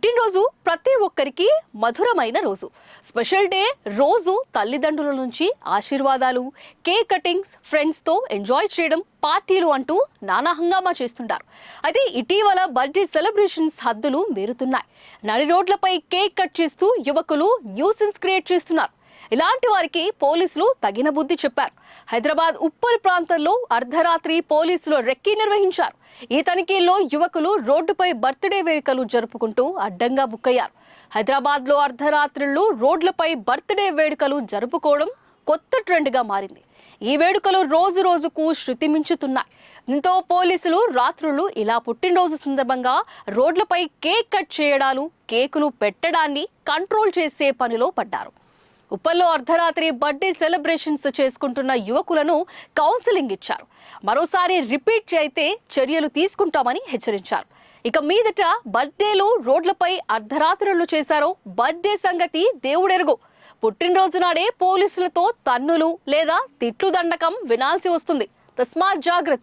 పుట్టినరోజు ప్రతి ఒక్కరికి మధురమైన రోజు. స్పెషల్ డే రోజు తల్లిదండ్రుల నుంచి ఆశీర్వాదాలు, కేక్ కటింగ్స్, ఫ్రెండ్స్తో ఎంజాయ్ చేయడం, పార్టీలు అంటూ నానా హంగామా చేస్తుంటారు. అయితే ఇటీవల బర్త్డే సెలబ్రేషన్స్ హద్దులు మీరుతున్నాయి. నడి రోడ్లపై కేక్ కట్ చేస్తూ యువకులు న్యూసెన్స్ క్రియేట్ చేస్తున్నారు. ఇలాంటి వారికి పోలీసులు తగిన బుద్ధి చెప్పారు. హైదరాబాద్ ఉప్పల్ ప్రాంతంలో అర్ధరాత్రి పోలీసులు రెక్కీ నిర్వహించారు. ఈ తనిఖీల్లో యువకులు రోడ్డుపై బర్త్డే వేడుకలు జరుపుకుంటూ అడ్డంగా బుక్కయ్యారు. హైదరాబాద్ లో అర్ధరాత్రులు రోడ్లపై బర్త్డే వేడుకలు జరుపుకోవడం కొత్త ట్రెండ్ గా మారింది. ఈ వేడుకలు రోజు రోజుకు శృతి మించుతున్నాయి. దీంతో పోలీసులు రాత్రులు ఇలా పుట్టినరోజు సందర్భంగా రోడ్లపై కేక్ కట్ చేయడాలు, కేకులు పెట్టడాన్ని కంట్రోల్ చేసే పనిలో పడ్డారు. ఉప్పల్లో అర్ధరాత్రి బర్త్డే సెలబ్రేషన్స్ చేసుకుంటున్న యువకులను కౌన్సిలింగ్ ఇచ్చారు. మరోసారి రిపీట్ అయితే చర్యలు తీసుకుంటామని హెచ్చరించారు. ఇక మీదట బర్త్డేలు రోడ్లపై అర్ధరాత్రులు చేశారో బర్త్డే సంగతి దేవుడెరుగు. పుట్టినరోజు నాడే పోలీసులతో తన్నులు లేదా తిట్లు దండకం వినాల్సి వస్తుంది. తస్మాత్ జాగ్రత్త.